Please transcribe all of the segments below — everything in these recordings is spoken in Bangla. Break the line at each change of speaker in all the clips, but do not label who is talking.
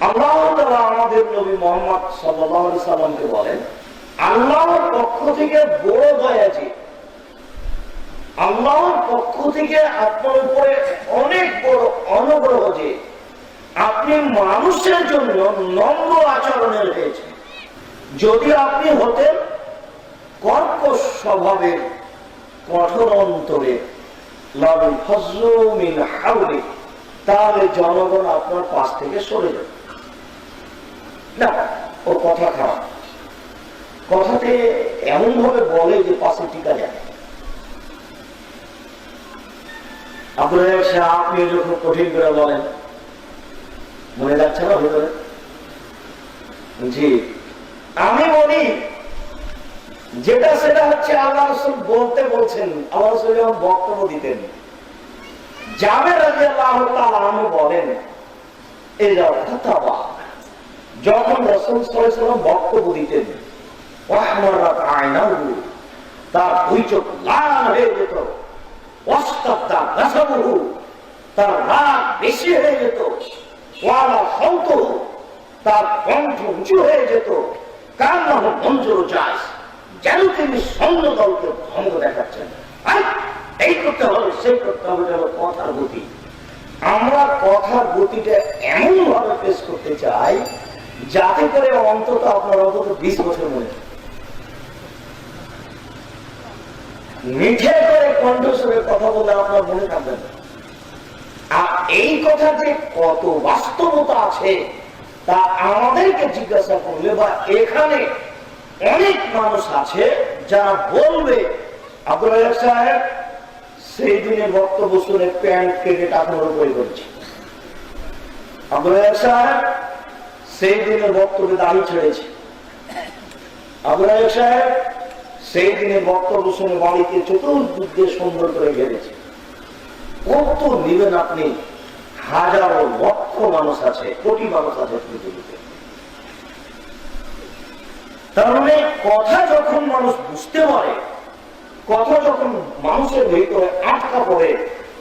আল্লাহ তাআলা আমাদের নবী মুহাম্মদ সাল্লাল্লাহু আলাইহি সাল্লামকে বলেন, আল্লাহর পক্ষ থেকে বড় দয়া যে, আল্লাহর পক্ষ থেকে আপনার উপরে অনেক বড় অনুগ্রহ যে আপনি মানুষের জন্য নম্র আচরণের হয়েছে। যদি আপনি হতেন কর্কশ স্বভাবের, কঠোর অন্তরে, তাহলে জনগণ আপনার পাশ থেকে সরে যাবে না। ও কথা খারাপ, কথাতে এমন ভাবে বলে যে পাশে টিকা যায়। আপনার আপনি যখন কঠিন করে বলেন, মনে যাচ্ছে না ভিতরে? জি, আমি বলি যেটা সেটা হচ্ছে আল্লাহ রাসূল বলতে বলছেন। আল্লাহ রাসূল যখন বক্তব্য দিতেন, জাবের রাদিয়াল্লাহু তাআলা আনহু বলেন, এই কথা যখন রাসূল সাল্লাল্লাহু আলাইহি ওয়াসাল্লাম বক্তব্য দিতেন, ওয়াহমারাত আয়নাহু, তার দুই চোখ লাল হয়ে যেত, ওয়াস্তাদা গাসাবহু, তার রাগ বেশি হয়ে যেত, ওয়ালা সাউতুহু, তার কণ্ঠ উঁচু হয়ে যেত, কান্নাহু মঞ্জুর যায়, যেন তিনি সৈন্য দলকে ভঙ্গ দেখাচ্ছেন। এই করতে হবে, সেই করতে হবে, কথার গতি। আমরা কথার গতিটা এমন ভাবে পেশ করতে চাই যাতে করে অন্তত আপনার অন্তত 20 বছর মনে মিঠে করে কণ্ঠস্বরে কথা বলে আপনার মনে থাকবে না। আর এই কথা যে কত বাস্তবতা আছে তা আমাদেরকে জিজ্ঞাসা করলে, বা এখানে অনেক মানুষ আছে যারা বলবে, আব্দুল রাজ্জাক সাহেব সেই দিনের বক্তব্য শুনে প্যান্ট কেটে টাকার উপরে করেছে, আব্দুল রাজ্জাক সাহেব সেই দিনের বক্তব্যে দাড়ি ছেড়েছে, আব্দুল রাজ্জাক সাহেব সেই দিনের বক্তব্য শুনে বাড়িতে চতুর্দিক দিয়ে সুন্দর করে ঘেরেছে। কত নিবেন আপনি? হাজারো লক্ষ মানুষ আছে, কোটি মানুষ আছে পৃথিবীতে। তার মানে কথা যখন মানুষ বুঝতে পারে, কথা যখন মানুষের ভিতরে আটকা পড়ে,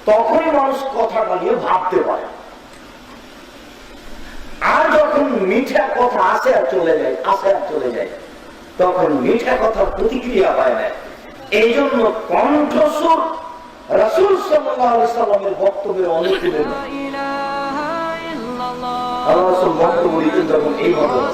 তখনই মানুষ কথাটা নিয়ে ভাবতে পারে। আর যখন মিঠা কথা আসে আর চলে যায়, আসে আর চলে যায়, তখন মিঠা কথার প্রতিক্রিয়া পায় না। এই জন্য কণ্ঠস্বর রাসূল সাল্লাল্লাহু আলাইহি সাল্লামের বক্তব্যের অনুকূলে আল্লাহ রাসূল বক্তব্য দিতেন যখন এই ঘটনা